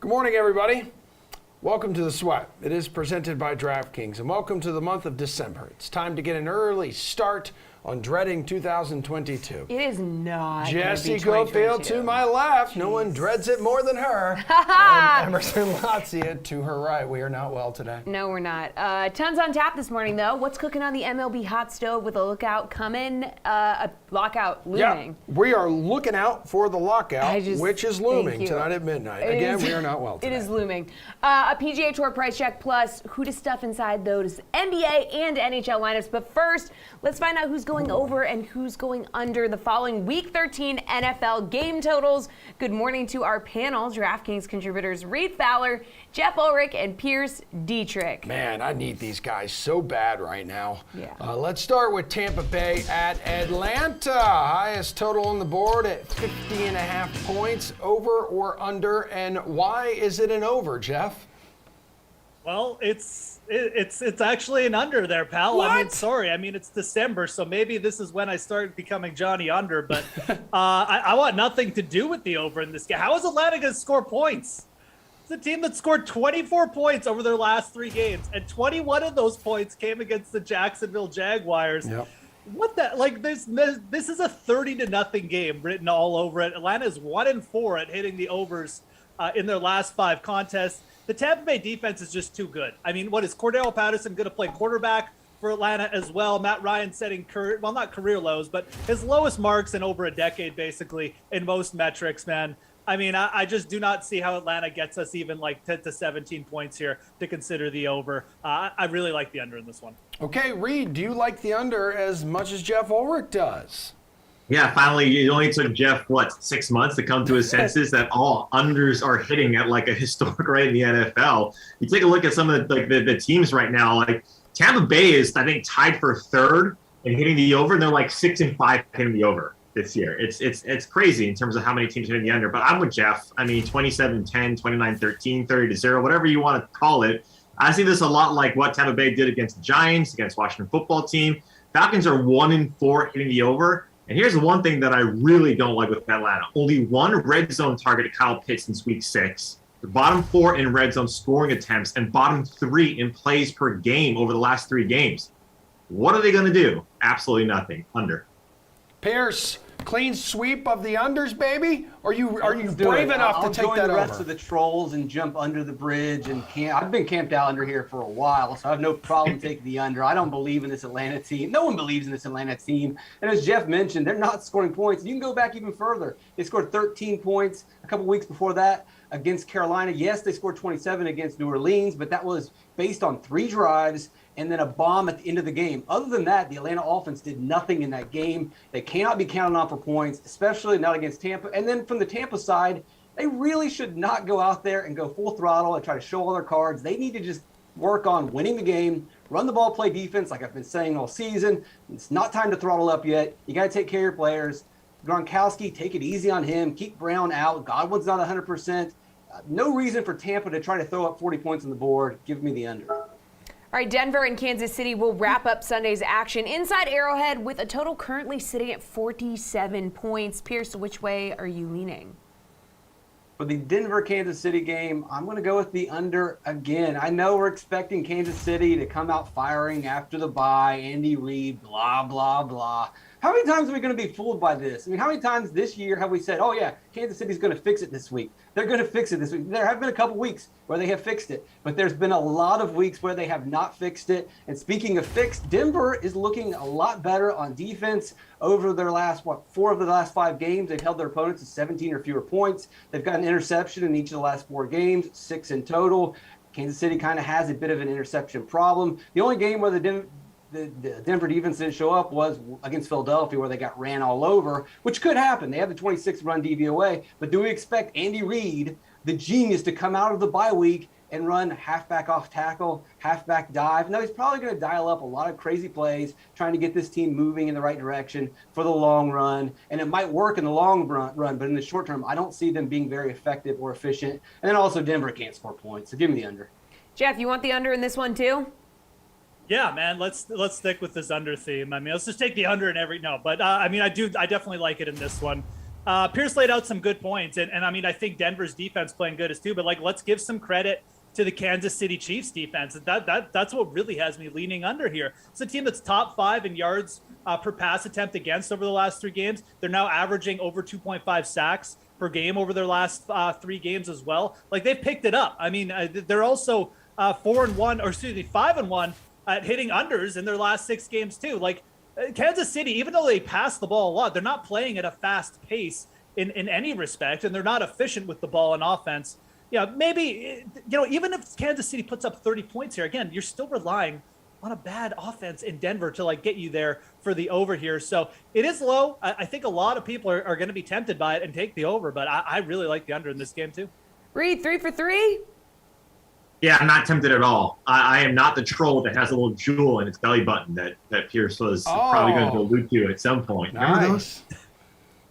Good morning, everybody. Welcome to The Sweat. It is presented by DraftKings, and welcome to the month of December. It's time to get an early start on dreading 2022. It is not. Jessie Coffield to my left. Jeez. No one dreads it more than her. And Emerson Lotzia to her right. We are not well today. No, we're not. Tons on tap this morning, though. What's cooking on the MLB hot stove with a lookout coming? A lockout looming. Yeah, we are looking out for the lockout, which is looming tonight at midnight. Again, we are not well today. It is looming. A PGA Tour price check plus who to stuff inside those NBA and NHL lineups. But first, let's find out who's going over and who's going under the following Week 13 NFL game totals. Good morning to our panel, DraftKings contributors Reed Fowler, Jeff Ulrich, and Pierce Dietrich. Man, I need these guys so bad right now. Yeah. Let's start with Tampa Bay at Atlanta. Highest total on the board at 50.5 points. Over or under, and why is it an over, Jeff? Well, it's actually an under there, pal. What? I mean, sorry. I mean, it's December, so maybe this is when I start becoming Johnny Under. But I want nothing to do with the over in this game. How is Atlanta going to score points? It's a team that scored 24 points over their last 3 games, and 21 of those points came against the Jacksonville Jaguars. Yep. What the like? This is a 30-0 game written all over it. Atlanta is 1-4 at hitting the overs in their last 5 contests. The Tampa Bay defense is just too good. I mean, what is Cordell Patterson going to play quarterback for Atlanta as well? Matt Ryan setting not career lows, but his lowest marks in over a decade, basically, in most metrics, man. I mean, I just do not see how Atlanta gets us even like 10 to 17 points here to consider the over. I really like the under in this one. Okay, Reed, do you like the under as much as Jeff Ulrich does? Yeah, finally, it only took Jeff, 6 months to come to his senses that all unders are hitting at like a historic rate in the NFL. You take a look at some of the teams right now, like Tampa Bay is, I think, tied for 3rd in hitting the over, and they're like 6-5 hitting the over this year. It's crazy in terms of how many teams are hitting the under, but I'm with Jeff. I mean, 27-10, 29-13, 30-0, whatever you want to call it. I see this a lot like what Tampa Bay did against the Giants, against Washington football team. Falcons are 1-4 hitting the over. And here's the one thing that I really don't like with Atlanta. Only 1 red zone target to Kyle Pitts since week 6. The bottom 4 in red zone scoring attempts and bottom 3 in plays per game over the last 3 games. What are they going to do? Absolutely nothing. Under. Pierce, clean sweep of the unders, baby? Are you brave enough to take that over? I'll join the rest of the trolls and jump under the bridge and camp. I've been camped out under here for a while, so I have no problem taking the under. I don't believe in this Atlanta team. No one believes in this Atlanta team. And as Jeff mentioned, they're not scoring points. You can go back even further. They scored 13 points a couple weeks before that against Carolina. Yes, they scored 27 against New Orleans, but that was based on 3 drives and then a bomb at the end of the game. Other than that, the Atlanta offense did nothing in that game. They cannot be counted on for points, especially not against Tampa. And then from the Tampa side, they really should not go out there and go full throttle and try to show all their cards. They need to just work on winning the game, run the ball, play defense, like I've been saying all season. It's not time to throttle up yet. You got to take care of your players. Gronkowski, take it easy on him. Keep Brown out. Godwin's not 100%. No reason for Tampa to try to throw up 40 points on the board. Give me the under. All right, Denver and Kansas City will wrap up Sunday's action inside Arrowhead with a total currently sitting at 47 points. Pierce, which way are you leaning? For the Denver-Kansas City game, I'm going to go with the under again. I know we're expecting Kansas City to come out firing after the bye, Andy Reid, blah, blah, blah. How many times are we going to be fooled by this? I mean, how many times this year have we said, oh, yeah, Kansas City's going to fix it this week? They're going to fix it this week. There have been a couple weeks where they have fixed it, but there's been a lot of weeks where they have not fixed it. And speaking of fixed, Denver is looking a lot better on defense over their last, 4 of the last 5 games. They've held their opponents to 17 or fewer points. They've got an interception in each of the last 4 games, 6 in total. Kansas City kind of has a bit of an interception problem. The only game where the Denver defense didn't show up was against Philadelphia, where they got ran all over, which could happen. They have the 26-run DVOA, but do we expect Andy Reid, the genius, to come out of the bye week and run halfback off tackle, halfback dive? No, he's probably going to dial up a lot of crazy plays, trying to get this team moving in the right direction for the long run. And it might work in the long run, but in the short term, I don't see them being very effective or efficient. And then also Denver can't score points, so give me the under. Jeff, you want the under in this one too? Yeah, man, let's stick with this under theme. I mean, let's just take the under in every – no, but, I mean, I definitely like it in this one. Pierce laid out some good points, and I mean, I think Denver's defense playing good is too. But like, let's give some credit to the Kansas City Chiefs defense. That's what really has me leaning under here. It's a team that's top 5 in yards per pass attempt against over the last 3 games. They're now averaging over 2.5 sacks per game over their last 3 games as well. Like, they've picked it up. I mean, they're also 5-1 at hitting unders in their last 6 games too. Like, Kansas City, even though they pass the ball a lot, they're not playing at a fast pace in any respect, and they're not efficient with the ball in offense. Yeah, maybe, even if Kansas City puts up 30 points here, again, you're still relying on a bad offense in Denver to like get you there for the over here. So it is low. I think a lot of people are going to be tempted by it and take the over, but I really like the under in this game too. Reed, 3 for 3? Yeah, I'm not tempted at all. I am not the troll that has a little jewel in its belly button that Pierce was probably going to allude to at some point. Remember those?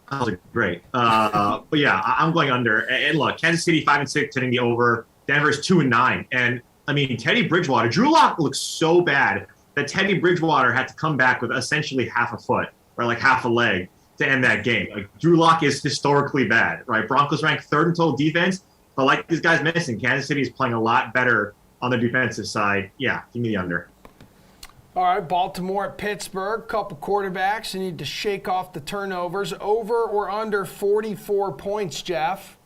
Those are great. But yeah, I'm going under. And look, Kansas City 5-6, hitting the over. Denver's 2-9. And I mean, Teddy Bridgewater, Drew Lock looks so bad that Teddy Bridgewater had to come back with essentially half a foot or like half a leg to end that game. Like, Drew Lock is historically bad, right? Broncos ranked 3rd in total defense, but like these guys missing, Kansas City is playing a lot better on the defensive side. Yeah, give me the under. All right, Baltimore at Pittsburgh, couple quarterbacks. You need to shake off the turnovers. Over or under 44 points, Jeff?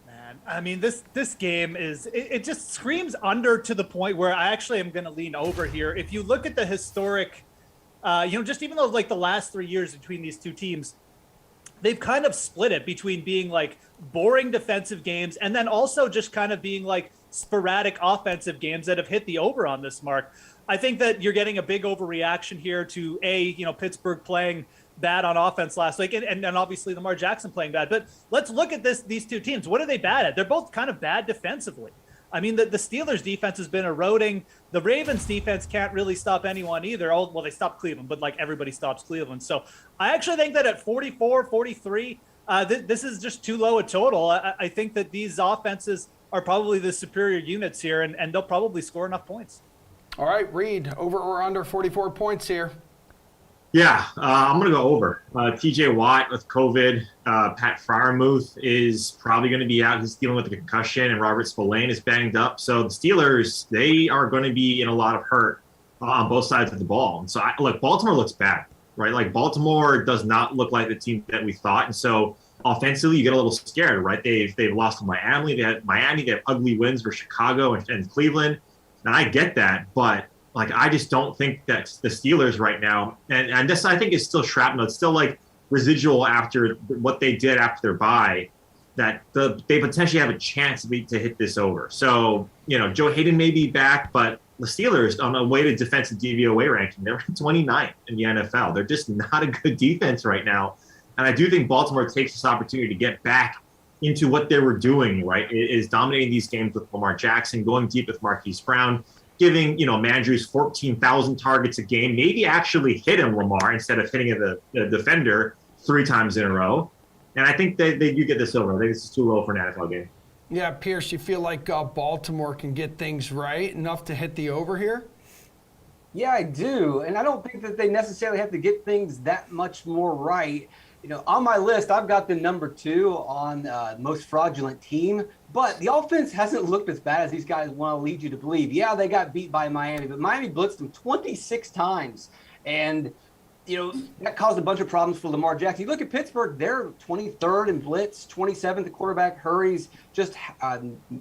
Man, I mean, this game it just screams under to the point where I actually am going to lean over here. If you look at the historic, just even though like the last 3 years between these two teams, they've kind of split it between being like boring defensive games and then also just kind of being like sporadic offensive games that have hit the over on this mark. I think that you're getting a big overreaction here to Pittsburgh playing bad on offense last week and obviously Lamar Jackson playing bad. But let's look at these two teams. What are they bad at? They're both kind of bad defensively. I mean, the Steelers defense has been eroding. The Ravens defense can't really stop anyone either. Well, they stopped Cleveland, but like everybody stops Cleveland. So I actually think that at 44, 43, this is just too low a total. I think that these offenses are probably the superior units here, and they'll probably score enough points. All right, Reed, over or under 44 points here? Yeah, I'm going to go over. TJ Watt with COVID. Pat Freiermuth is probably going to be out. He's dealing with a concussion, and Robert Spillane is banged up. So the Steelers, they are going to be in a lot of hurt on both sides of the ball. And so, look, Baltimore looks bad, right? Like, Baltimore does not look like the team that we thought. And so offensively, you get a little scared, right? They've lost to Miami. They have ugly wins for Chicago and Cleveland. And I get that, but like, I just don't think that the Steelers right now, and this I think is still shrapnel. It's still like residual after what they did after their bye, that they potentially have a chance to hit this over. So, Joe Hayden may be back, but the Steelers on a weighted defensive DVOA ranking, they're 29 in the NFL. They're just not a good defense right now. And I do think Baltimore takes this opportunity to get back into what they were doing, right? Is dominating these games with Lamar Jackson, going deep with Marquise Brown, giving, Mandrews 14,000 targets a game, maybe actually hit him, Lamar, instead of hitting the defender 3 times in a row. And I think they do get this over. I think this is too low for an NFL game. Yeah, Pierce, you feel like Baltimore can get things right enough to hit the over here? Yeah, I do. And I don't think that they necessarily have to get things that much more right. On my list, I've got the number 2 on most fraudulent team, but the offense hasn't looked as bad as these guys want to lead you to believe. Yeah, they got beat by Miami, but Miami blitzed them 26 times. And, that caused a bunch of problems for Lamar Jackson. You look at Pittsburgh, they're 23rd in blitz, 27th in quarterback hurries, just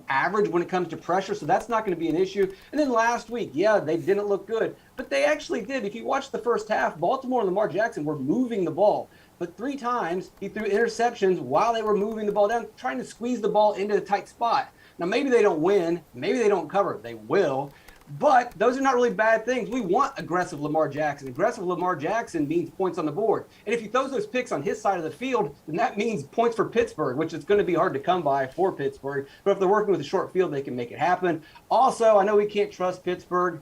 average when it comes to pressure, so that's not going to be an issue. And then last week, yeah, they didn't look good, but they actually did. If you watch the first half, Baltimore and Lamar Jackson were moving the ball. But 3 times he threw interceptions while they were moving the ball down, trying to squeeze the ball into the tight spot. Now, maybe they don't win. Maybe they don't cover. They will. But those are not really bad things. We want aggressive Lamar Jackson. Aggressive Lamar Jackson means points on the board. And if he throws those picks on his side of the field, then that means points for Pittsburgh, which is going to be hard to come by for Pittsburgh. But if they're working with a short field, they can make it happen. Also, I know we can't trust Pittsburgh,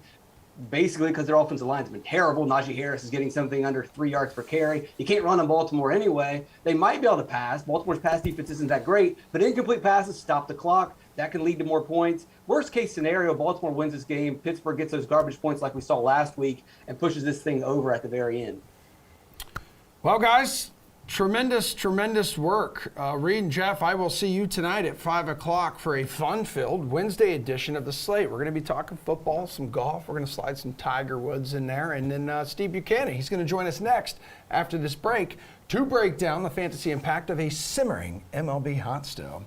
basically because their offensive line's been terrible. Najee Harris is getting something under 3 yards per carry. You can't run on Baltimore anyway. They might be able to pass. Baltimore's pass defense isn't that great, but incomplete passes stop the clock. That can lead to more points. Worst case scenario, Baltimore wins this game. Pittsburgh gets those garbage points like we saw last week and pushes this thing over at the very end. Well, guys, Tremendous work. Reed and Jeff, I will see you tonight at 5 o'clock for a fun-filled Wednesday edition of the slate. We're going to be talking football, some golf. We're going to slide some Tiger Woods in there. And then Steve Buchanan, he's going to join us next after this break to break down the fantasy impact of a simmering MLB hot stove.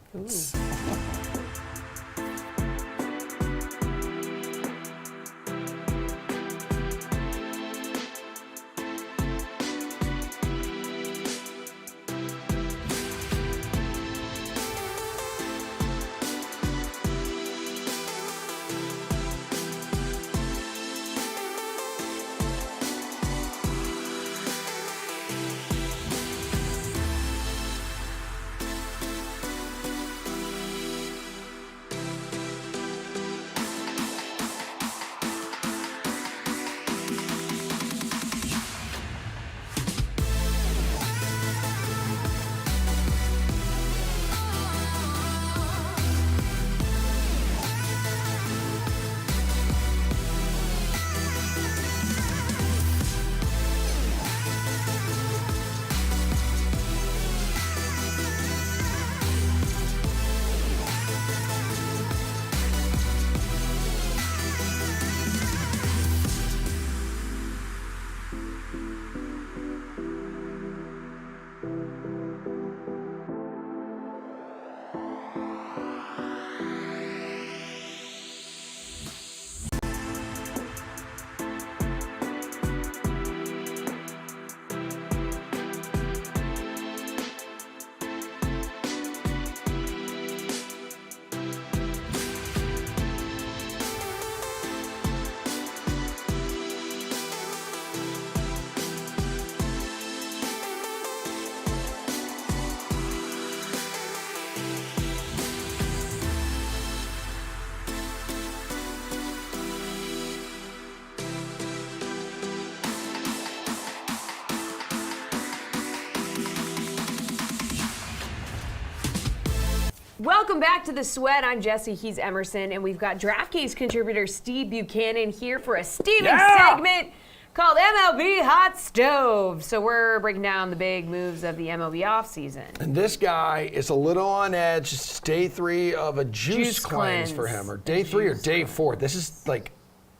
Welcome back to The Sweat. I'm Jessie, he's Emerson, and we've got DraftKings contributor Steve Buchanan here for a Steven segment called MLB Hot Stove. So we're breaking down the big moves of the MLB offseason. And this guy is a little on edge. It's day 3 of a juice cleanse for him, or day 3 or day 4. This is like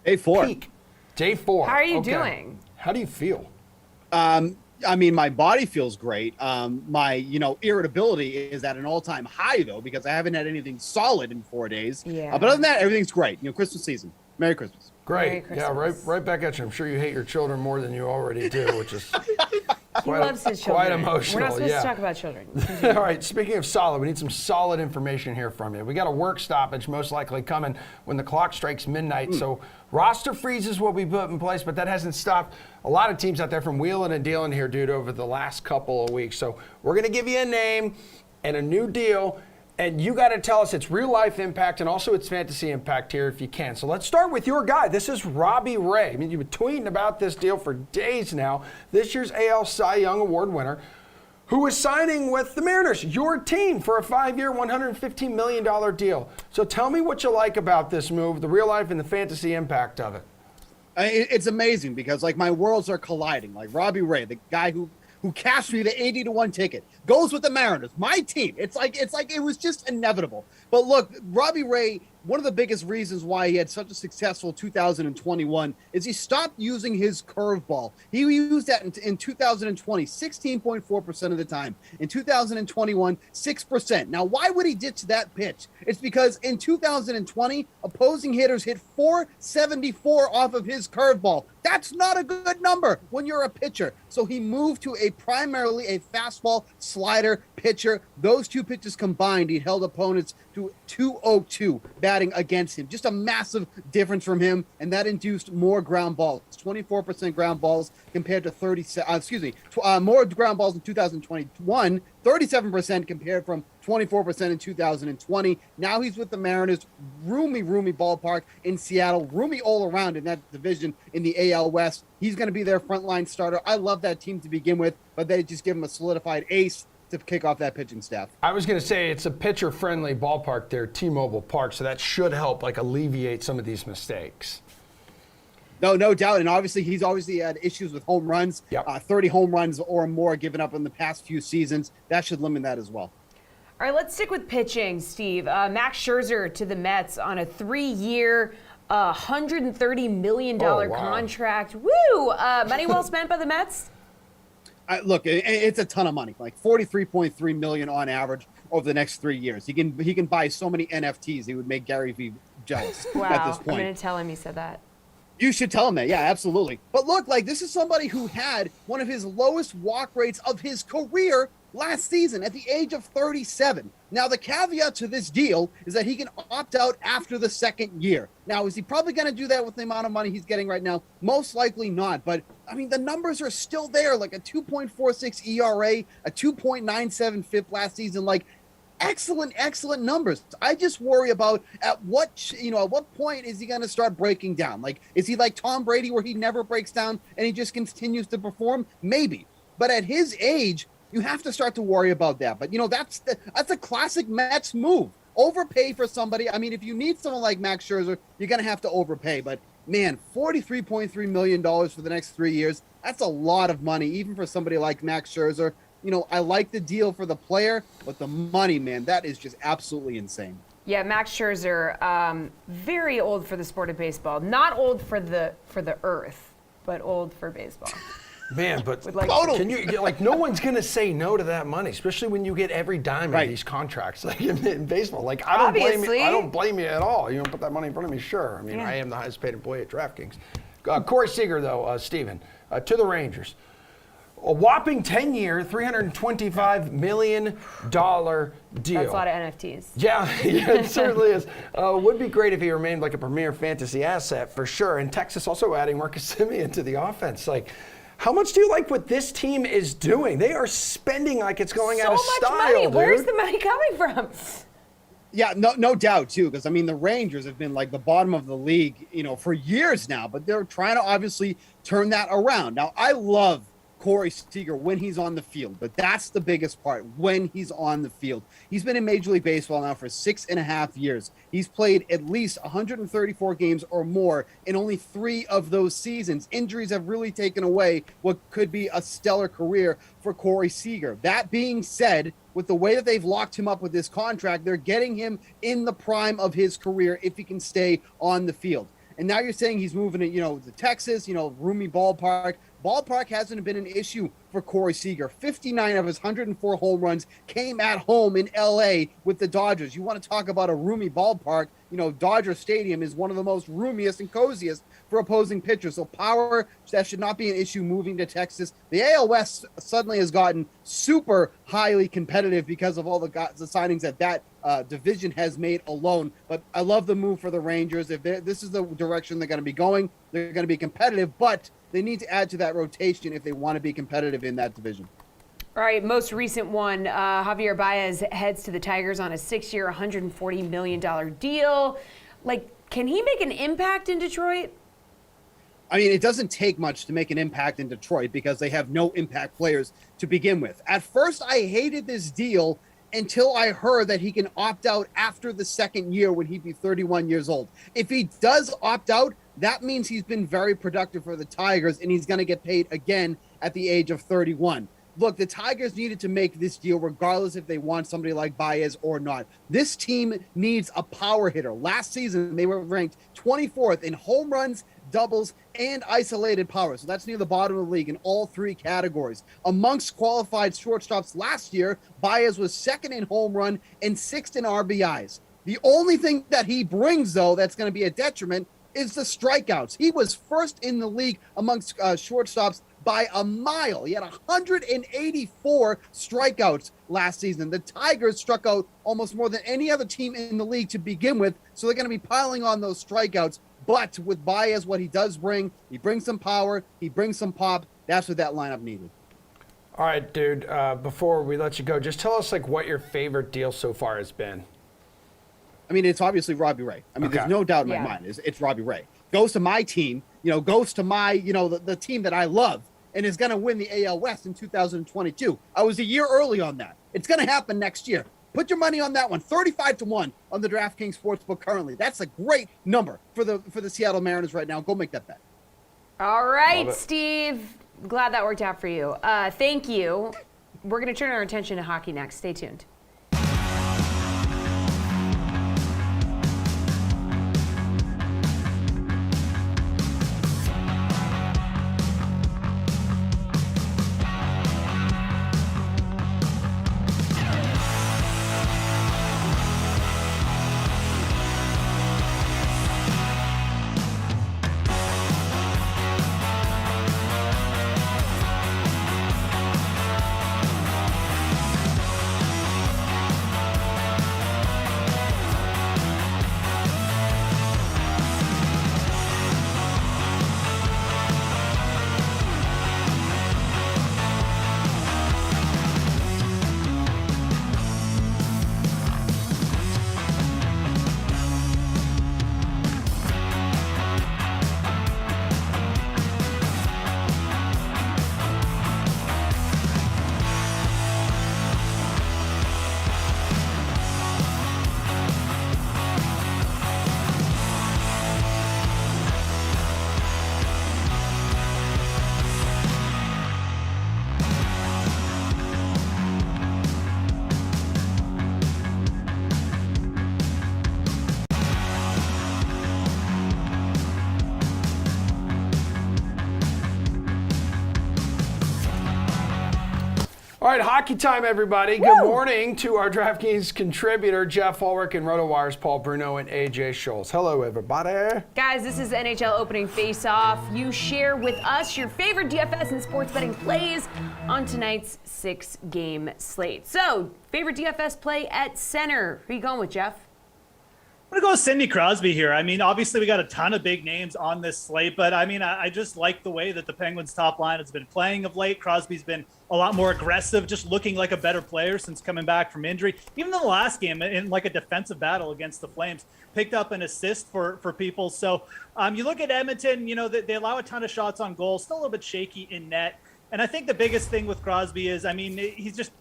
day 4. Peak. Day 4. How are you doing? How do you feel? I mean, my body feels great. My, irritability is at an all-time high, though, because I haven't had anything solid in 4 days. Yeah. But other than that, everything's great. Christmas season. Merry Christmas. Great. Yeah, right back at you. I'm sure you hate your children more than you already do, which is He loves his children. quite emotional. We're not supposed to talk about children. All right, speaking of solid, we need some solid information here from you. We got a work stoppage most likely coming when the clock strikes midnight. So roster freezes will be put in place, but that hasn't stopped a lot of teams out there from wheeling and dealing here, dude, over the last couple of weeks. So we're going to give you a name and a new deal, and you got to tell us its real life impact and also its fantasy impact here if you can. So let's start with your guy. This is Robbie Ray. I mean, you've been tweeting about this deal for days now. This year's AL Cy Young Award winner, who is signing with the Mariners, your team, for a 5-year, $115 million deal. So tell me what you like about this move, the real life and the fantasy impact of it. It's amazing because, my worlds are colliding. Like, Robbie Ray, the guy who cashed me the 80-1 ticket, goes with the Mariners, my team. It's like it was just inevitable. But look, Robbie Ray, one of the biggest reasons why he had such a successful 2021 is he stopped using his curveball. He used that in 2020, 16.4% of the time. In 2021, 6%. Now, why would he ditch that pitch? It's because in 2020, opposing hitters hit 474 off of his curveball. That's not a good number when you're a pitcher. So he moved to primarily a fastball slider pitcher. Those two pitches combined, he held opponents to 202 batting against him. Just a massive difference from him, and that induced more ground balls. 24% ground balls compared to more ground balls in 2021, 37% compared from 24% in 2020. Now he's with the Mariners. Roomy ballpark in Seattle. Roomy all around in that division in the AL West. He's going to be their frontline starter. I love that team to begin with, but they just give him a solidified ace to kick off that pitching staff. I was going to say it's a pitcher-friendly ballpark there, T-Mobile Park, so that should help alleviate some of these mistakes. No doubt. And obviously, he's obviously had issues with home runs. Yep. 30 home runs or more given up in the past few seasons. That should limit that as well. All right, let's stick with pitching, Steve. Max Scherzer to the Mets on a 3-year, $130 million wow. contract. Woo! Money well spent by the Mets? Look, it's a ton of money, like $43.3 million on average over the next 3 years. He can buy so many NFTs. He would make Gary Vee jealous Wow, at this I'm point. going to tell him you said that. You should tell him that. Yeah, absolutely. But look, like this is somebody who had one of his lowest walk rates of his career last season at the age of 37. Now, the caveat to this deal is that he can opt out after the second year. Now, is he probably going to do that with the amount of money he's getting right now? Most likely not. But, I mean, the numbers are still there, like a 2.46 ERA, a 2.97 FIP last season. Like, excellent numbers. I just worry about at what point is he going to start breaking down? Like, is he like Tom Brady where he never breaks down and he just continues to perform? Maybe. But at his age, you have to start to worry about that. But, that's a classic Mets move. Overpay for somebody. I mean, if you need someone like Max Scherzer, you're going to have to overpay. But, man, $43.3 million for the next 3 years, that's a lot of money, even for somebody like Max Scherzer. I like the deal for the player, but the money, man, that is just absolutely insane. Yeah, Max Scherzer, very old for the sport of baseball. Not old for the earth, but old for baseball. Man, but Totally. can you no one's gonna say no to that money, especially when you get every dime Right. of these contracts, like in baseball. Like I don't blame Obviously. you. I don't blame you at all. You don't put that money in front of me, sure. I mean, Yeah. I am the highest paid employee at DraftKings. Corey Seager, though, Steven, to the Rangers. A whopping 10-year, $325 million deal. That's a lot of NFTs. Yeah, it certainly is. Would be great if he remained like a premier fantasy asset for sure. And Texas also adding Marcus Semien to the offense. Like, how much do you like what this team is doing? They are spending like it's going out of style, So much money. dude. Where's the money coming from? Yeah, no doubt too, because I mean the Rangers have been like the bottom of the league, for years now, but they're trying to obviously turn that around. Now, I love Corey Seager when he's on the field, but that's the biggest part, when he's on the field. He's been in Major League Baseball now for 6.5 years. He's played at least 134 games or more in only 3 of those seasons. Injuries have really taken away what could be a stellar career for Corey Seager. That being said, with the way that they've locked him up with this contract, they're getting him in the prime of his career if he can stay on the field. And now you're saying he's moving to, to Texas, roomy ballpark. Ballpark hasn't been an issue for Corey Seager. 59 of his 104 home runs came at home in L.A. with the Dodgers. You want to talk about a roomy ballpark? Dodger Stadium is one of the most roomiest and coziest for opposing pitchers. So power, that should not be an issue moving to Texas. The AL West suddenly has gotten super highly competitive because of all the signings that division has made alone. But I love the move for the Rangers. If this is the direction they're going to be going, they're going to be competitive, but they need to add to that rotation if they want to be competitive in that division. All right, most recent one, Javier Baez heads to the Tigers on a 6-year, $140 million deal. Like, can he make an impact in Detroit? I mean, it doesn't take much to make an impact in Detroit because they have no impact players to begin with. At first, I hated this deal until I heard that he can opt out after the second year when he'd be 31 years old. If he does opt out, that means he's been very productive for the Tigers, and he's going to get paid again at the age of 31. Look, the Tigers needed to make this deal regardless if they want somebody like Baez or not. This team needs a power hitter. Last season, they were ranked 24th in home runs, doubles, and isolated power. So that's near the bottom of the league in all 3 categories. Amongst qualified shortstops last year, Baez was 2nd in home run and 6th in RBIs. The only thing that he brings, though, that's going to be a detriment is the strikeouts. He was 1st in the league amongst shortstops by a mile. He had 184 strikeouts last season. The Tigers struck out almost more than any other team in the league to begin with, so they're going to be piling on those strikeouts. But with Baez, what he does bring, he brings some power, he brings some pop. That's what that lineup needed. All right, dude, before we let you go, just tell us what your favorite deal so far has been. I mean, it's obviously Robbie Ray. I mean, there's no doubt in my mind. It's Robbie Ray. Goes to my team, goes to my, the team that I love, and is going to win the AL West in 2022. I was a year early on that. It's going to happen next year. Put your money on that one. 35-1 on the DraftKings Sportsbook currently. That's a great number for the Seattle Mariners right now. Go make that bet. All right, Love it. Steve. Glad that worked out for you. Thank you. We're going to turn our attention to hockey next. Stay tuned. All right, hockey time, everybody. Good morning to our DraftKings contributor, Jeff Ulrich, and RotoWire's Paul Bruno and AJ Schultz. Hello, everybody. Guys, this is NHL opening face-off. You share with us your favorite DFS and sports betting plays on tonight's 6-game slate. So, favorite DFS play at center. Who are you going with, Jeff? I'm going to go with Sidney Crosby here. I mean, obviously we got a ton of big names on this slate, but I mean, I just like the way that the Penguins top line has been playing of late. Crosby's been a lot more aggressive, just looking like a better player since coming back from injury. Even in the last game, in like a defensive battle against the Flames, picked up an assist for people. So you look at Edmonton, you know, they allow a ton of shots on goal, still a little bit shaky in net. And I think the biggest thing with Crosby is, I mean, he's just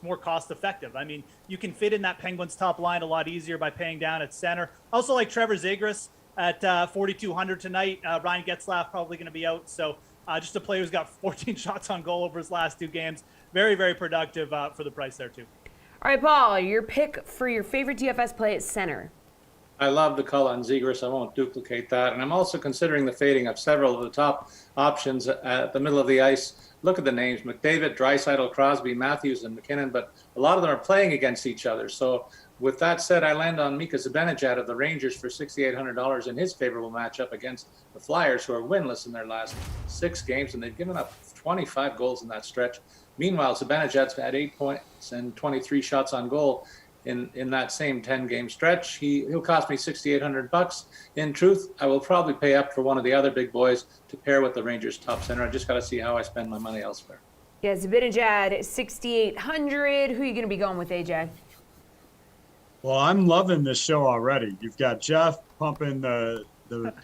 more cost effective. I mean, you can fit in that Penguins top line a lot easier by paying down at center. Also like Trevor Zegras at 4,200 tonight. Ryan Getzlaf probably going to be out. So just a player who's got 14 shots on goal over his last 2 games. Very, very productive for the price there too. All right, Paul, your pick for your favorite DFS play at center. I love the call on Seeger, I won't duplicate that. And I'm also considering the fading of several of the top options at the middle of the ice. Look at the names: McDavid, Draisaitl, Crosby, Matthews, and McKinnon, but a lot of them are playing against each other. So with that said, I land on Mika Zibanejad of the Rangers for $6,800 in his favorable matchup against the Flyers, who are winless in their last 6 games, and they've given up 25 goals in that stretch. Meanwhile, Zibanejad's had 8 points and 23 shots on goal in that same 10-game stretch. He'll cost me $6,800. In truth, I will probably pay up for one of the other big boys to pair with the Rangers top center. I just got to see how I spend my money elsewhere. Yeah, Zibanejad, 6,800. Who are you going to be going with, AJ? Well, I'm loving this show already. You've got Jeff pumping the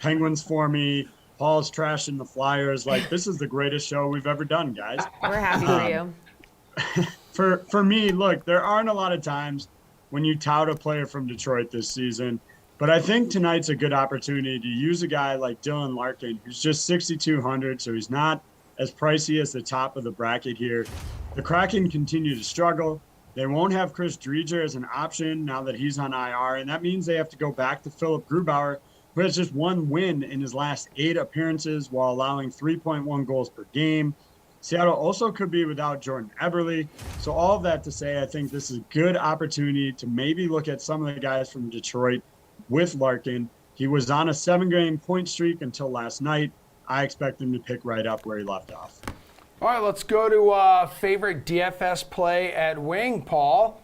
Penguins for me. Paul's trashing the Flyers. Like, this is the greatest show we've ever done, guys. We're happy for you. For me, look, there aren't a lot of times when you tout a player from Detroit this season, but I think tonight's a good opportunity to use a guy like Dylan Larkin, who's just 6,200, so he's not as pricey as the top of the bracket here. The Kraken continue to struggle. They won't have Chris Driedger as an option now that he's on IR, and that means they have to go back to Philip Grubauer, who has just 1 win in his last 8 appearances while allowing 3.1 goals per game. Seattle also could be without Jordan Eberle. So all of that to say, I think this is a good opportunity to maybe look at some of the guys from Detroit with Larkin. He was on a 7-game point streak until last night. I expect him to pick right up where he left off. All right, let's go to favorite DFS play at wing, Paul.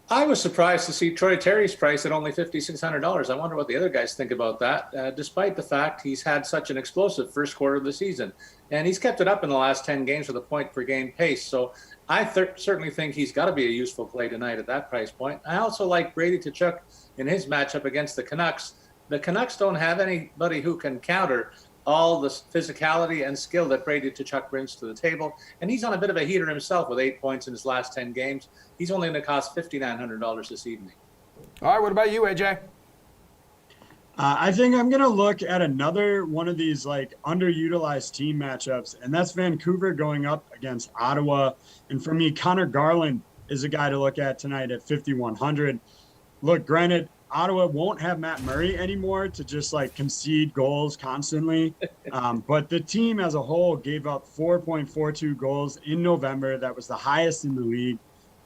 I was surprised to see Troy Terry's price at only $5,600. I wonder what the other guys think about that, despite the fact he's had such an explosive first quarter of the season. And he's kept it up in the last 10 games with a point-per-game pace. So I certainly think he's got to be a useful play tonight at that price point. I also like Brady Tkachuk in his matchup against the Canucks. The Canucks don't have anybody who can counter all the physicality and skill that Brady Tkachuk brings to the table. And he's on a bit of a heater himself with 8 points in his last 10 games. He's only going to cost $5,900 this evening. All right, what about you, AJ? I think I'm going to look at another one of these like underutilized team matchups, and that's Vancouver going up against Ottawa. And for me, Connor Garland is a guy to look at tonight at 5,100. Look, granted, Ottawa won't have Matt Murray anymore to just like concede goals constantly. But the team as a whole gave up 4.42 goals in November. That was the highest in the league.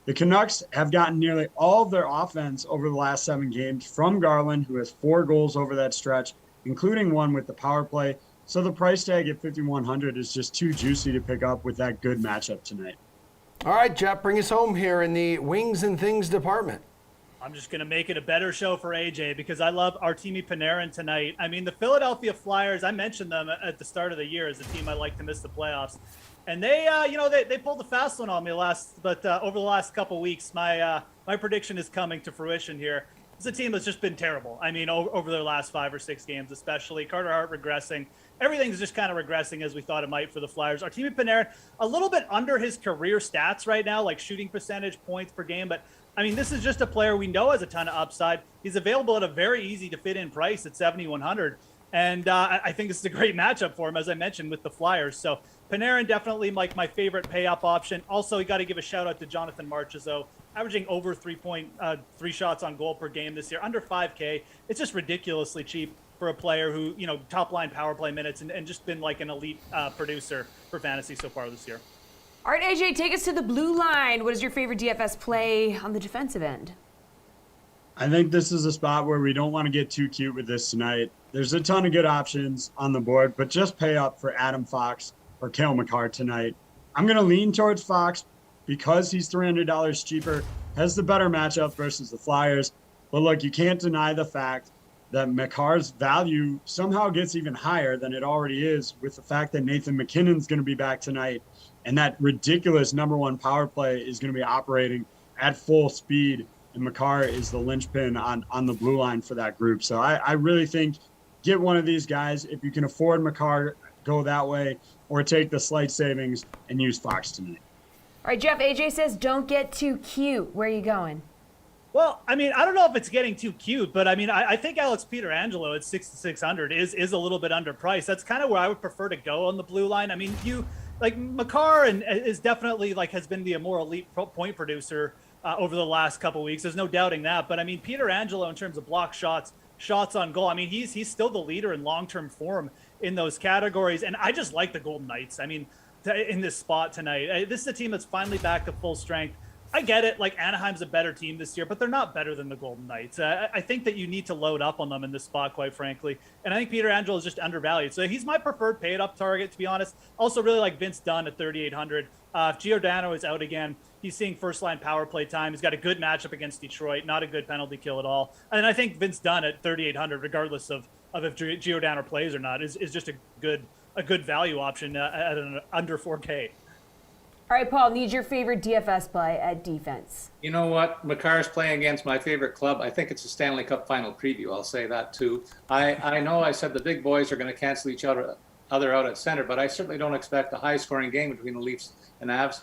The Canucks have gotten nearly all of their offense over the last 7 games from Garland, who has 4 goals over that stretch, including one with the power play. So the price tag at 5,100 is just too juicy to pick up with that good matchup tonight. All right, Jeff, bring us home here in the wings and things department. I'm just going to make it a better show for AJ because I love Artemi Panarin tonight. I mean, the Philadelphia Flyers, I mentioned them at the start of the year as a team I like to miss the playoffs. And they pulled the fast one on me over the last couple weeks, my prediction is coming to fruition here. It's a team that's just been terrible. I mean, over their last 5 or 6 games, especially Carter Hart regressing. Everything's just kind of regressing as we thought it might for the Flyers. Artemi Panarin, a little bit under his career stats right now, like shooting percentage, points per game. But I mean, this is just a player we know has a ton of upside. He's available at a very easy to fit in price at 7,100. And I think this is a great matchup for him, as I mentioned, with the Flyers. So Panarin definitely like my favorite pay-up option. Also, you got to give a shout out to Jonathan Marchessault, averaging over 3 shots on goal per game this year, under 5K. It's just ridiculously cheap for a player who, top line power play minutes and just been like an elite producer for fantasy so far this year. All right, AJ, take us to the blue line. What is your favorite DFS play on the defensive end? I think this is a spot where we don't want to get too cute with this tonight. There's a ton of good options on the board, but just pay up for Adam Fox or Cale Makar tonight. I'm going to lean towards Fox because he's $300 cheaper, has the better matchup versus the Flyers. But look, you can't deny the fact that Makar's value somehow gets even higher than it already is with the fact that Nathan McKinnon's going to be back tonight and that ridiculous number 1 power play is going to be operating at full speed. And Makar is the linchpin on the blue line for that group. So I really think get one of these guys. If you can afford Makar, go that way, or take the slight savings and use Fox tonight. All right, Jeff, AJ says don't get too cute. Where are you going? Well, I mean, I don't know if it's getting too cute, but I mean, I think Alex Pietrangelo at 6,600 is a little bit underpriced. That's kind of where I would prefer to go on the blue line. I mean, Makar is definitely has been the more elite point producer over the last couple weeks. There's no doubting that. But I mean, Pietrangelo in terms of block shots on goal, I mean, he's still the leader in long-term form in those categories. And I just like the Golden Knights. I mean, in this spot tonight, this is a team that's finally back to full strength. I get it. Anaheim's a better team this year, but they're not better than the Golden Knights. I think that you need to load up on them in this spot, quite frankly. And I think Pietrangelo is just undervalued. So he's my preferred paid-up target, to be honest. Also really like Vince Dunn at 3,800. If Giordano is out again, he's seeing first-line power play time. He's got a good matchup against Detroit, not a good penalty kill at all. And I think Vince Dunn at 3,800, regardless of if Giordano plays or not, is just a good value option at an under 4K. All right, Paul, need your favorite DFS play at defense. You know what? Makar's playing against my favorite club. I think it's a Stanley Cup final preview. I'll say that too. I know I said the big boys are going to cancel each other out at center, but I certainly don't expect a high-scoring game between the Leafs and Avs.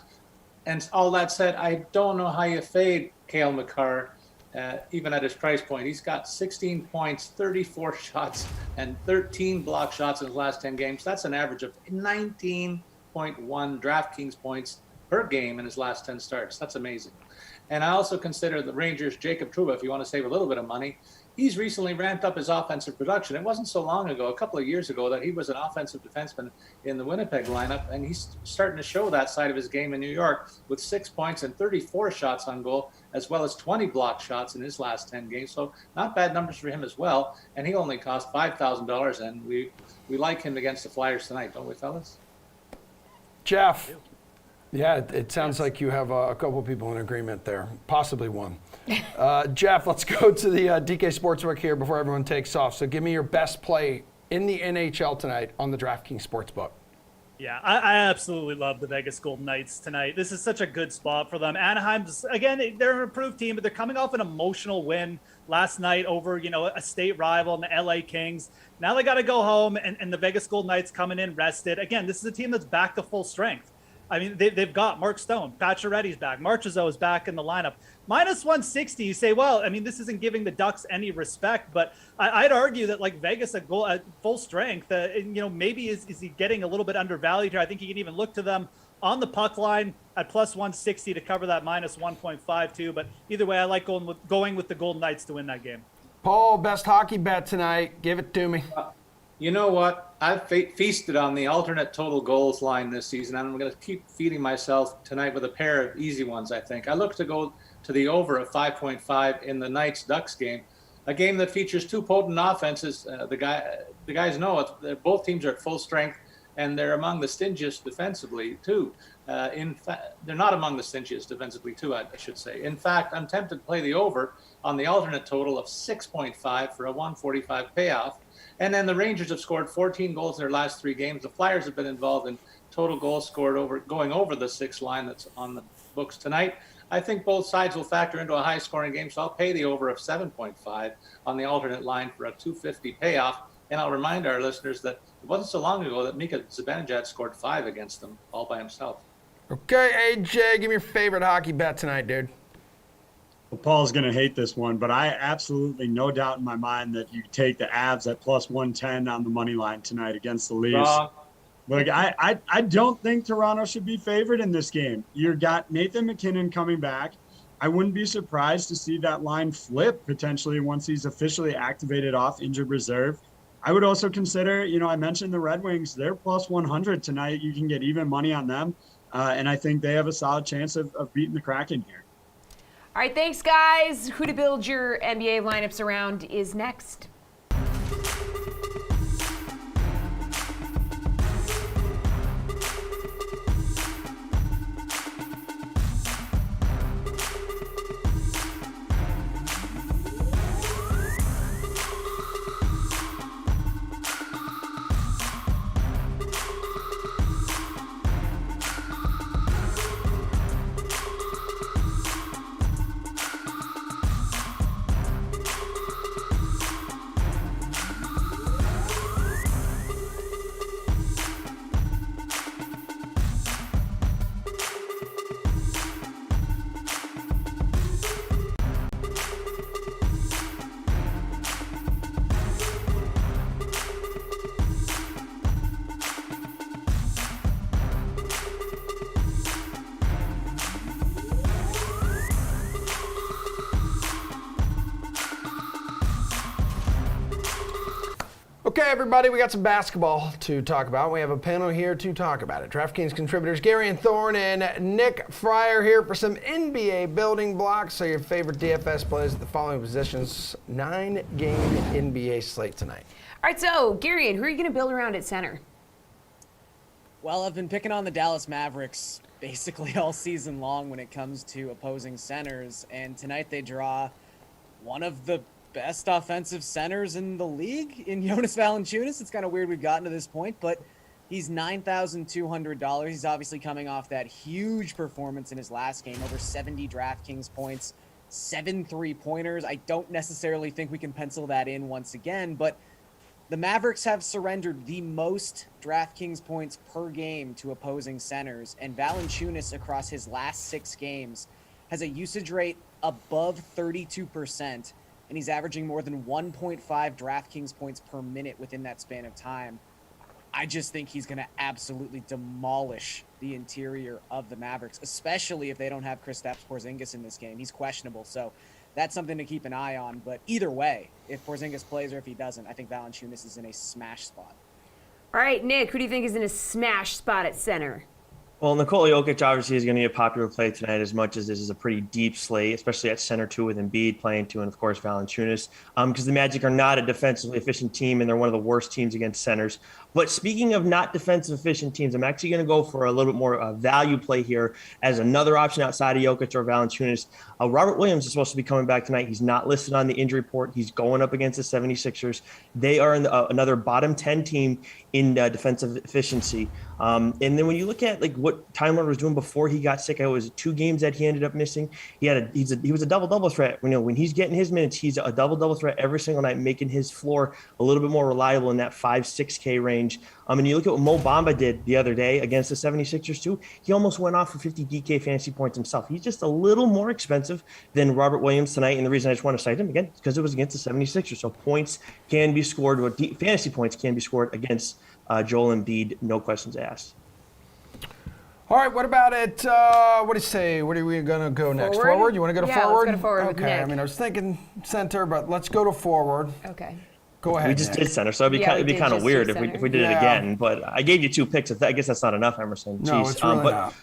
And all that said, I don't know how you fade Cale Makar, even at his price point. He's got 16 points, 34 shots, and 13 block shots in his last 10 games. That's an average of 19.1 DraftKings points per game in his last 10 starts. That's amazing. And I also consider the Rangers' Jacob Trouba, if you want to save a little bit of money. He's recently ramped up his offensive production. It wasn't so long ago, a couple of years ago, that he was an offensive defenseman in the Winnipeg lineup, and he's starting to show that side of his game in New York with 6 points and 34 shots on goal, as well as 20 block shots in his last 10 games. So not bad numbers for him as well. And he only cost $5,000, and we like him against the Flyers tonight, don't we, fellas? Jeff, yeah, it sounds like you have a couple people in agreement there, possibly one. Jeff, let's go to the DK Sportsbook here before everyone takes off. So give me your best play in the NHL tonight on the DraftKings Sportsbook. Yeah, I absolutely love the Vegas Golden Knights tonight. This is such a good spot for them. Anaheim's, again, they're an improved team, but they're coming off an emotional win last night over, a state rival in the LA Kings. Now they got to go home, and the Vegas Golden Knights coming in rested. Again, this is a team that's back to full strength. I mean, they've got Mark Stone, Pacioretty's back, Marchessault is back in the lineup. Minus 160, you say, well, I mean, this isn't giving the Ducks any respect, but I'd argue that like Vegas at full strength, maybe is he getting a little bit undervalued here? I think you can even look to them on the puck line at plus 160 to cover that minus 1.52. But either way, I like going with the Golden Knights to win that game. Paul, best hockey bet tonight. Give it to me. You know what? I've feasted on the alternate total goals line this season, and I'm going to keep feeding myself tonight with a pair of easy ones, I think. I look to go to the over of 5.5 in the Knights-Ducks game, a game that features two potent offenses. The guys know it. Both teams are at full strength, and they're among the stingiest defensively, too. In fact, they're not among the stingiest defensively, too, I should say. In fact, I'm tempted to play the over on the alternate total of 6.5 for a 145 payoff. And then the Rangers have scored 14 goals in their last 3 games. The Flyers have been involved in total goals scored going over the 6 line that's on the books tonight. I think both sides will factor into a high-scoring game, so I'll pay the over of 7.5 on the alternate line for a 250 payoff. And I'll remind our listeners that it wasn't so long ago that Mika Zibanejad scored 5 against them all by himself. Okay, AJ, give me your favorite hockey bet tonight, dude. Well, Paul's going to hate this one, but I absolutely no doubt in my mind that you take the Avs at plus 110 on the money line tonight against the Leafs. Look, I don't think Toronto should be favored in this game. You've got Nathan McKinnon coming back. I wouldn't be surprised to see that line flip potentially once he's officially activated off injured reserve. I would also consider, I mentioned the Red Wings. They're plus 100 tonight. You can get even money on them, and I think they have a solid chance of beating the Kraken here. All right, thanks, guys. Who to build your NBA lineups around is next. Okay, everybody, we got some basketball to talk about. We have a panel here to talk about it. DraftKings contributors Gary and Thorne and Nick Fryer here for some NBA building blocks. So your favorite DFS plays at the following positions. 9-game NBA slate tonight. All right, so Gary, who are you going to build around at center? Well, I've been picking on the Dallas Mavericks basically all season long when it comes to opposing centers, and tonight they draw one of the best offensive centers in the league in Jonas Valanciunas. It's kind of weird we've gotten to this point, but he's $9,200. He's obviously coming off that huge performance in his last game, over 70 DraftKings points, 7 3-pointers. I don't necessarily think we can pencil that in once again, but the Mavericks have surrendered the most DraftKings points per game to opposing centers, and Valanciunas across his last 6 games has a usage rate above 32%, and he's averaging more than 1.5 DraftKings points per minute within that span of time. I just think he's going to absolutely demolish the interior of the Mavericks, especially if they don't have Kristaps Porzingis in this game. He's questionable, so that's something to keep an eye on. But either way, if Porzingis plays or if he doesn't, I think Valanciunas is in a smash spot. All right, Nick, who do you think is in a smash spot at center? Well, Nicole Yokitch obviously is going to be a popular play tonight as much as this is a pretty deep slate, especially at center 2 with Embiid playing 2 and, of course, Valanciunas, because the Magic are not a defensively efficient team and they're one of the worst teams against centers. But speaking of not defensive efficient teams, I'm actually going to go for a little bit more value play here as another option outside of Yokitch or Valanciunas. Robert Williams is supposed to be coming back tonight. He's not listed on the injury report. He's going up against the 76ers. They are in another bottom 10 team in defensive efficiency. And then when you look at like what Time Lord was doing before he got sick. It was 2 games that he ended up missing. He was a double threat. When he's getting his minutes, he's a double threat every single night, making his floor a little bit more reliable in that 5-6K range. And you look at what Mo Bamba did the other day against the 76ers too. He almost went off for 50 DK fantasy points himself. He's just a little more expensive than Robert Williams tonight. And the reason I just want to cite him again is because it was against the 76ers. So points can be scored, or fantasy points can be scored against Joel Embiid, no questions asked. All right, what about it? What do you say? What are we going to go next? Forward? You want to go to forward? Let's go to forward with Okay, Nick. I mean, I was thinking center, but let's go to forward. Okay. Go ahead. We just Nick. did center, so it'd be kind of weird if we did it again. But I gave you 2 picks. I guess that's not enough, Emerson. No, Jeez. it's really not.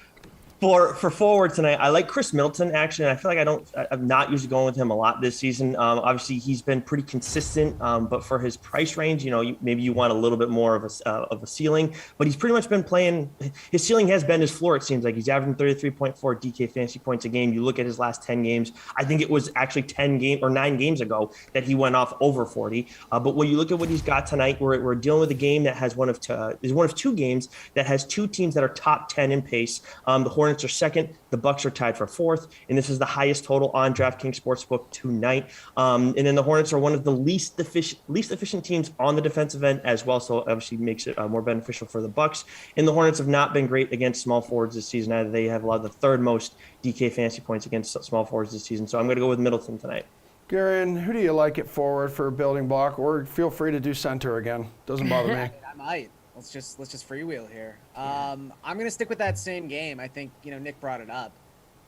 For forward tonight, I like Chris Milton, actually. And I feel like I'm not usually going with him a lot this season. Obviously, he's been pretty consistent, but for his price range, maybe you want a little bit more of a ceiling. But he's pretty much been playing. His ceiling has been his floor, it seems like. He's averaging 33.4 DK fantasy points a game. You look at his last 10 games. I think it was actually 9 games ago that he went off over 40. But when you look at what he's got tonight, we're dealing with a game that has one of 2 games that has 2 teams that are top 10 in pace. The Hornets are second, the Bucks are tied for 4th, and this is the highest total on DraftKings Sportsbook tonight. And then the Hornets are one of the least efficient teams on the defensive end as well, so obviously makes it more beneficial for the Bucks. And the Hornets have not been great against small forwards this season either. They have allowed the 3rd most DK fantasy points against small forwards this season, so I'm going to go with Middleton tonight. Gary, and who do you like at forward for a building block? Or feel free to do center again. Doesn't bother me. I might. Let's just freewheel here. I'm gonna stick with that same game. I think Nick brought it up.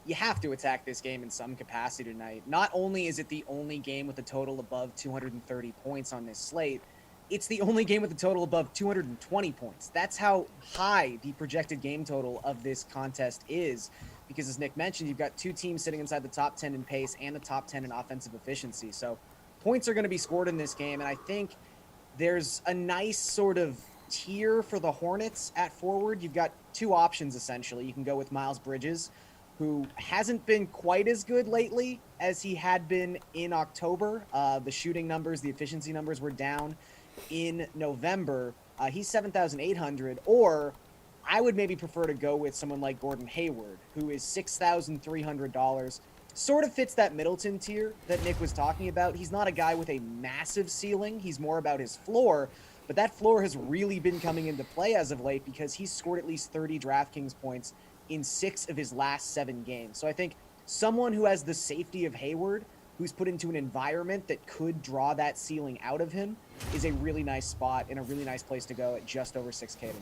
You have to attack this game in some capacity tonight. Not only is it the only game with a total above 230 points on this slate, it's the only game with a total above 220 points. That's how high the projected game total of this contest is. Because as Nick mentioned, you've got 2 teams sitting inside the top 10 in pace and the top 10 in offensive efficiency. So points are going to be scored in this game, and I think there's a nice sort of tier for the Hornets at forward. You've got 2 options essentially. You can go with Miles Bridges, who hasn't been quite as good lately as he had been in October. The shooting numbers, the efficiency numbers were down in November. He's 7,800, or I would maybe prefer to go with someone like Gordon Hayward, who is $6,300. Sort of fits that Middleton tier that Nick was talking about. He's not a guy with a massive ceiling. He's more about his floor. But that floor has really been coming into play as of late because he's scored at least 30 DraftKings points in 6 of his last 7 games. So I think someone who has the safety of Hayward, who's put into an environment that could draw that ceiling out of him, is a really nice spot and a really nice place to go at just over 6K tonight.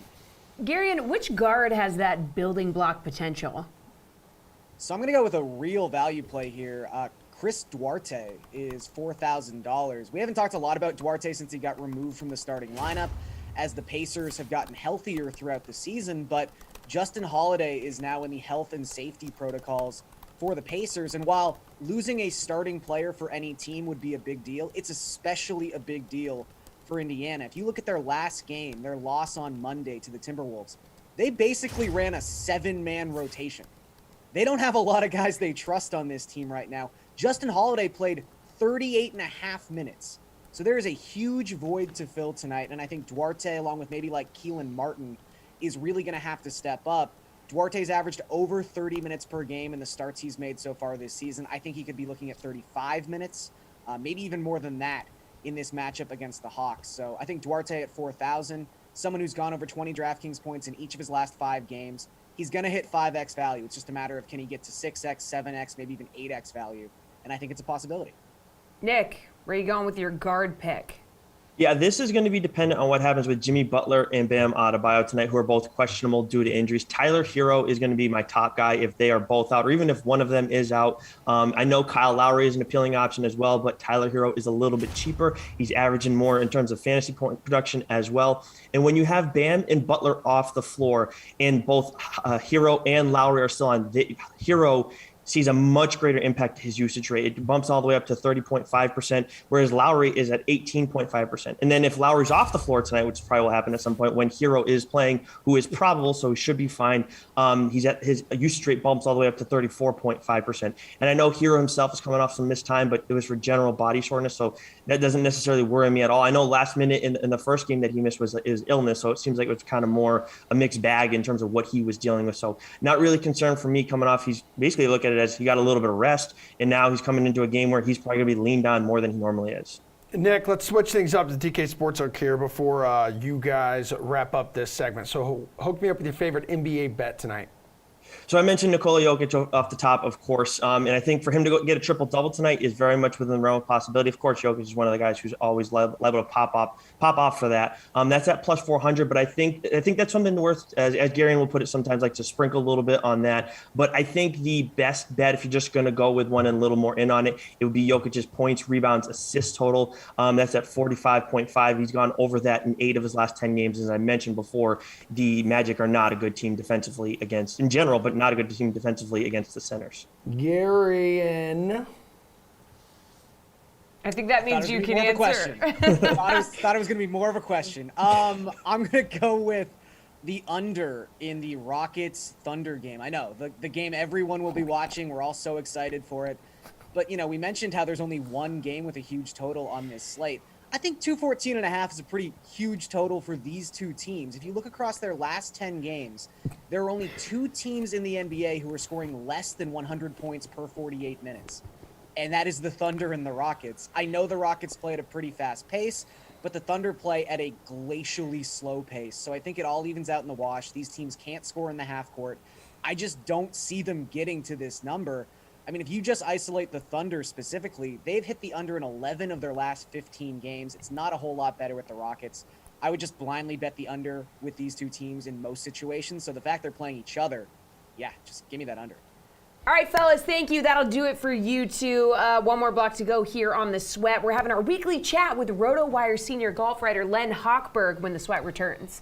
Garion, which guard has that building block potential? So I'm going to go with a real value play here. Chris Duarte is $4,000. We haven't talked a lot about Duarte since he got removed from the starting lineup as the Pacers have gotten healthier throughout the season, but Justin Holliday is now in the health and safety protocols for the Pacers. And while losing a starting player for any team would be a big deal, it's especially a big deal for Indiana. If you look at their last game, their loss on Monday to the Timberwolves, they basically ran a 7-man rotation. They don't have a lot of guys they trust on this team right now. Justin Holliday played 38.5 minutes. So there is a huge void to fill tonight, and I think Duarte, along with maybe like Keelan Martin, is really going to have to step up. Duarte's averaged over 30 minutes per game in the starts he's made so far this season. I think he could be looking at 35 minutes, maybe even more than that in this matchup against the Hawks. So I think Duarte at 4,000, someone who's gone over 20 DraftKings points in each of his last 5 games. He's going to hit 5x value. It's just a matter of can he get to 6x, 7x, maybe even 8x value. And I think it's a possibility. Nick, where are you going with your guard pick? Yeah, this is going to be dependent on what happens with Jimmy Butler and Bam Adebayo tonight, who are both questionable due to injuries. Tyler Hero is going to be my top guy if they are both out, or even if one of them is out. I know Kyle Lowry is an appealing option as well, but Tyler Hero is a little bit cheaper. He's averaging more in terms of fantasy point production as well. And when you have Bam and Butler off the floor, and both Hero and Lowry are still on, Hero sees a much greater impact to his usage rate. It bumps all the way up to 30.5%, whereas Lowry is at 18.5%. And then if Lowry's off the floor tonight, which probably will happen at some point when Hero is playing, who is probable, so he should be fine, he's at his usage rate bumps all the way up to 34.5%. And I know Hero himself is coming off some missed time, but it was for general body soreness, so that doesn't necessarily worry me at all. I know last minute in the first game that he missed was his illness, so it seems like it was kind of more a mixed bag in terms of what he was dealing with. So not really concerned for me coming off. He's basically look at it as he got a little bit of rest, and now he's coming into a game where he's probably going to be leaned on more than he normally is. Nick, let's switch things up to DK Sportsbook here before you guys wrap up this segment. So hook me up with your favorite NBA bet tonight. So I mentioned Nicole Yokitch off the top, of course, and I think for him to go get a triple-double tonight is very much within the realm of possibility. Of course, Yokitch is one of the guys who's always liable to pop off for that. That's at plus 400, but I think that's something worth, as Garion will put it sometimes, like to sprinkle a little bit on that. But I think the best bet, if you're just going to go with one and a little more in on it, it would be Jokic's points, rebounds, assists total. That's at 45.5. He's gone over that in 8 of his last 10 games. As I mentioned before, the Magic are not a good team defensively against, in general, but not a good team defensively against the centers. Garion. I think that means you can answer. Thought it was going to be more of a question. I'm going to go with the under in the Rockets Thunder game. I know the game everyone will be watching. We're all so excited for it. But, we mentioned how there's only one game with a huge total on this slate. I think 214.5 is a pretty huge total for these two teams. If you look across their last 10 games, there are only 2 teams in the NBA who are scoring less than 100 points per 48 minutes. And that is the Thunder and the Rockets. I know the Rockets play at a pretty fast pace, but the Thunder play at a glacially slow pace. So I think it all evens out in the wash. These teams can't score in the half court. I just don't see them getting to this number. I mean, if you just isolate the Thunder specifically, they've hit the under in 11 of their last 15 games. It's not a whole lot better with the Rockets. I would just blindly bet the under with these two teams in most situations. So the fact they're playing each other, yeah, just give me that under. All right, fellas, thank you. That'll do it for you two. One more block to go here on The Sweat. We're having our weekly chat with RotoWire senior golf writer Len Hochberg when The Sweat returns.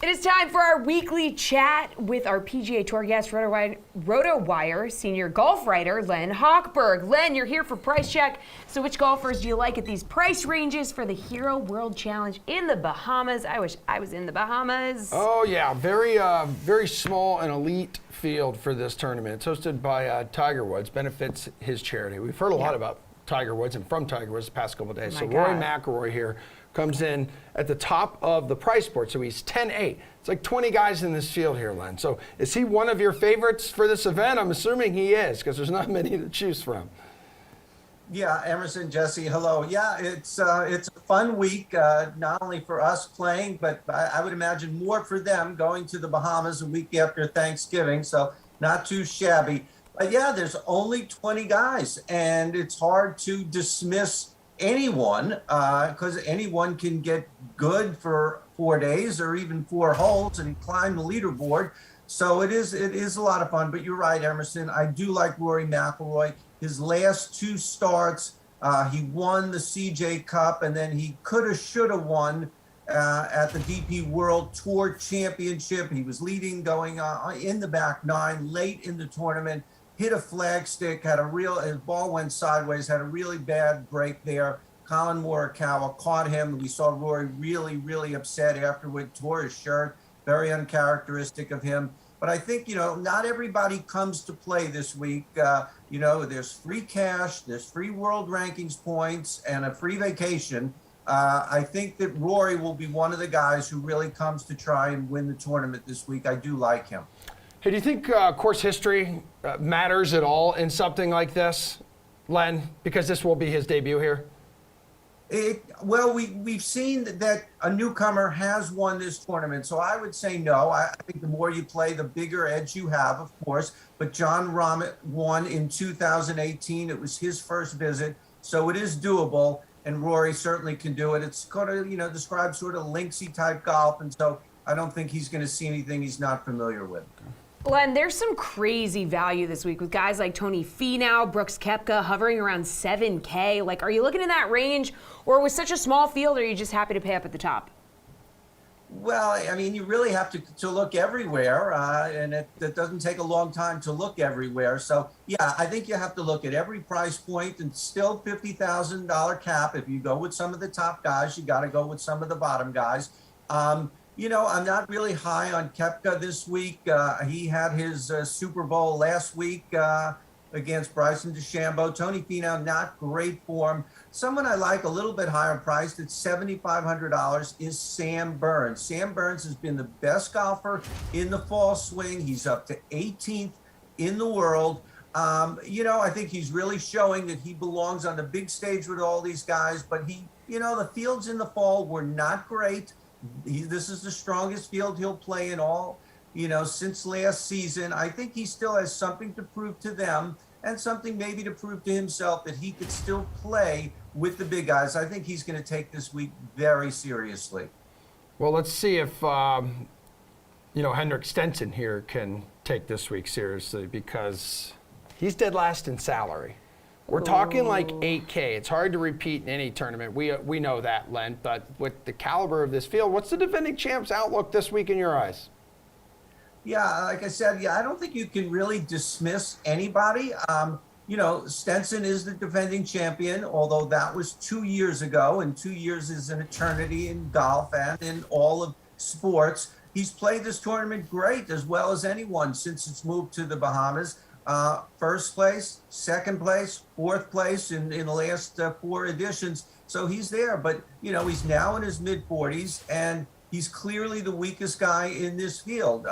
It is time for our weekly chat with our PGA Tour guest, RotoWire senior golf writer, Len Hochberg. Len, you're here for Price Check. So which golfers do you like at these price ranges for the Hero World Challenge in the Bahamas? I wish I was in the Bahamas. Oh, yeah. Very small and elite field for this tournament. It's hosted by Tiger Woods, benefits his charity. We've heard a lot about Tiger Woods and from Tiger Woods the past couple of days. So Rory McIlroy here comes in at the top of the price board. So he's 10-8. It's like 20 guys in this field here, Len. So is he one of your favorites for this event? I'm assuming he is, because there's not many to choose from. Yeah, Emerson, Jessie, hello. Yeah, it's a fun week, not only for us playing, but I would imagine more for them going to the Bahamas a week after Thanksgiving. So not too shabby. But yeah, there's only 20 guys, and it's hard to dismiss anyone because anyone can get good for 4 days or even 4 holes and climb the leaderboard. So it is a lot of fun. But you're right, Emerson. I do like Rory McIlroy. His last 2 starts, he won the CJ Cup, and then he coulda, shoulda won at the DP World Tour Championship. He was leading going in the back 9 late in the tournament, hit a flag stick, his ball went sideways, had a really bad break there. Colin Morikawa caught him. We saw Rory really, really upset afterward, tore his shirt, very uncharacteristic of him. But I think, not everybody comes to play this week. There's free cash, there's free world rankings points, and a free vacation. I think that Rory will be one of the guys who really comes to try and win the tournament this week. I do like him. Hey, do you think course history matters at all in something like this, Len? Because this will be his debut here. We've seen that a newcomer has won this tournament, so I would say no. I think the more you play, the bigger edge you have, of course. But John Rahm won in 2018. It was his first visit, so it is doable. And Rory certainly can do it. It's kind of, described sort of linksy type golf. And so I don't think he's going to see anything he's not familiar with. Len, there's some crazy value this week with guys like Tony Finau, Brooks Koepka hovering around 7K. Like, are you looking in that range, or with such a small field, are you just happy to pay up at the top? Well, I mean, you really have to look everywhere, and it doesn't take a long time to look everywhere. So, yeah, I think you have to look at every price point, and still $50,000 cap. If you go with some of the top guys, you got to go with some of the bottom guys. I'm not really high on Koepka this week. He had his Super Bowl last week against Bryson DeChambeau. Tony Finau, not great form. Someone I like a little bit higher priced at $7,500 is Sam Burns. Sam Burns has been the best golfer in the fall swing. He's up to 18th in the world. I think he's really showing that he belongs on the big stage with all these guys. But the fields in the fall were not great. This is the strongest field he'll play in all, since last season. I think he still has something to prove to them and something maybe to prove to himself that he could still play with the big guys. I think he's going to take this week very seriously. Well, let's see if, Henrik Stenson here can take this week seriously, because he's dead last in salary. We're talking like $8K. It's hard to repeat in any tournament. We know that, Len. But with the caliber of this field, what's the defending champ's outlook this week in your eyes? Yeah, like I said, I don't think you can really dismiss anybody. Stenson is the defending champion, although that was 2 years ago, and 2 years is an eternity in golf and in all of sports. He's played this tournament great, as well as anyone since it's moved to the Bahamas. First place, second place, fourth place in the last 4 editions. So he's there, but he's now in his mid-40s, and he's clearly the weakest guy in this field.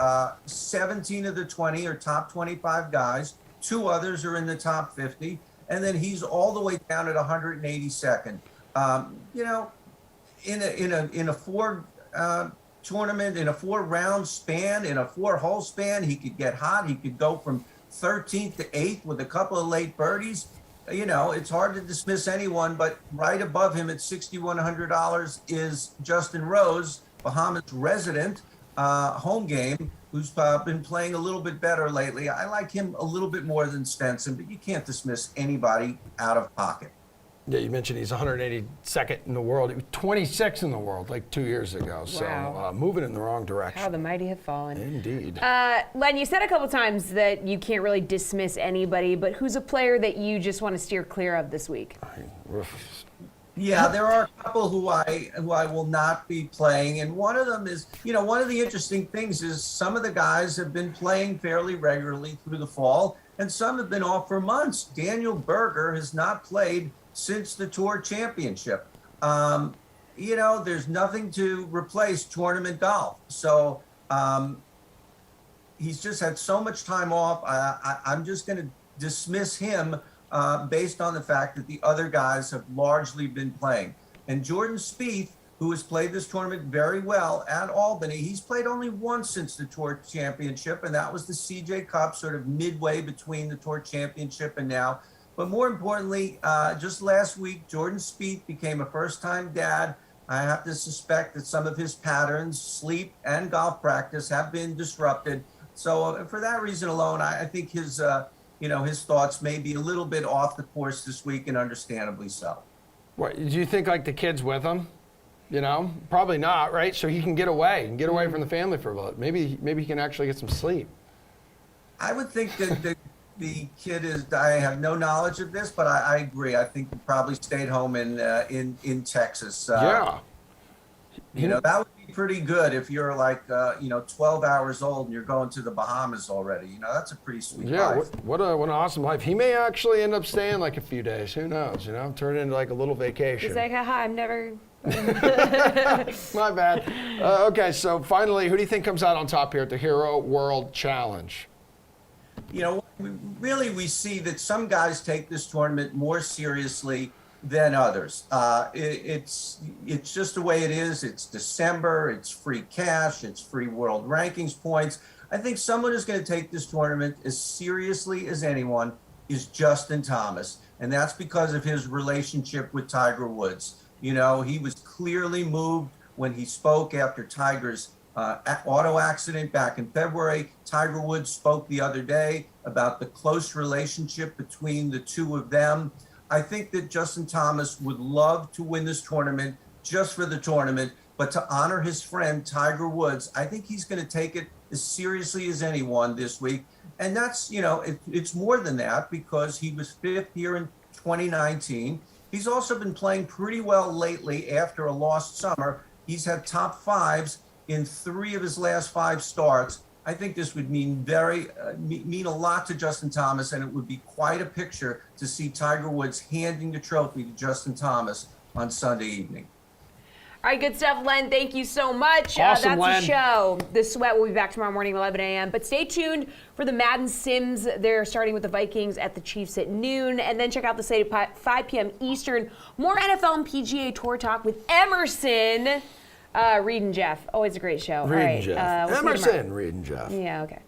17 of the 20 are top 25 guys. 2 others are in the top 50, and then he's all the way down at 182nd. In a 4 tournament, in a 4-round span, in a 4-hole span, he could get hot. He could go from 13th to 8th with a couple of late birdies. It's hard to dismiss anyone, but right above him at $6,100 is Justin Rose, Bahamas resident, home game, who's been playing a little bit better lately. I like him a little bit more than Stenson, but you can't dismiss anybody out of pocket. Yeah, you mentioned he's 182nd in the world. He was 26th in the world like 2 years ago. Wow. So moving in the wrong direction. How the mighty have fallen. Indeed. Len, you said a couple times that you can't really dismiss anybody, but who's a player that you just want to steer clear of this week? Yeah, there are a couple who I will not be playing, and one of them is, one of the interesting things is some of the guys have been playing fairly regularly through the fall, and some have been off for months. Daniel Berger has not played since the Tour Championship. There's nothing to replace tournament golf, so he's just had so much time off. I'm just going to dismiss him based on the fact that the other guys have largely been playing. And Jordan Spieth, who has played this tournament very well at Albany, he's played only once since the Tour Championship, and that was the CJ Cup, sort of midway between the Tour Championship and now. But more importantly, just last week, Jordan Spieth became a first-time dad. I have to suspect that some of his patterns, sleep and golf practice, have been disrupted. So for that reason alone, I think his thoughts may be a little bit off the course this week, and understandably so. What, do you think like the kid's with him? Probably not, right? So he can get away from the family for a bit. Maybe he can actually get some sleep. I would think that the kid is. I have no knowledge of this, but I agree. I think he probably stayed home in Texas. Yeah. That would be pretty good if you're like 12 hours old and you're going to the Bahamas already. That's a pretty sweet life. What an awesome life. He may actually end up staying like a few days. Who knows? Turn it into like a little vacation. He's like, haha, I'm never. My bad. Okay, so finally, who do you think comes out on top here at the Hero World Challenge? We see that some guys take this tournament more seriously than others. It's just the way it is. It's December. It's free cash. It's free world rankings points. I think someone who's going to take this tournament as seriously as anyone is Justin Thomas, and that's because of his relationship with Tiger Woods. He was clearly moved when he spoke after Tiger's auto accident back in February. Tiger Woods spoke the other day about the close relationship between the two of them. I think that Justin Thomas would love to win this tournament just for the tournament, but to honor his friend Tiger Woods, I think he's going to take it as seriously as anyone this week. And that's, it's more than that, because he was fifth here in 2019. He's also been playing pretty well lately after a lost summer. He's had top fives in 3 of his last 5 starts. I think this would mean a lot to Justin Thomas, and it would be quite a picture to see Tiger Woods handing the trophy to Justin Thomas on Sunday evening. All right, good stuff, Len. Thank you so much. Awesome, that's Len. the show. The Sweat will be back tomorrow morning, 11 a.m. But stay tuned for the Madden Sims. They're starting with the Vikings at the Chiefs at noon. And then check out the slate at 5 p.m. Eastern. More NFL and PGA Tour talk with Emerson, Reed and Jeff. Always a great show. Reed and Jeff. We'll see you tomorrow. Emerson, Reed and Jeff. Yeah, okay.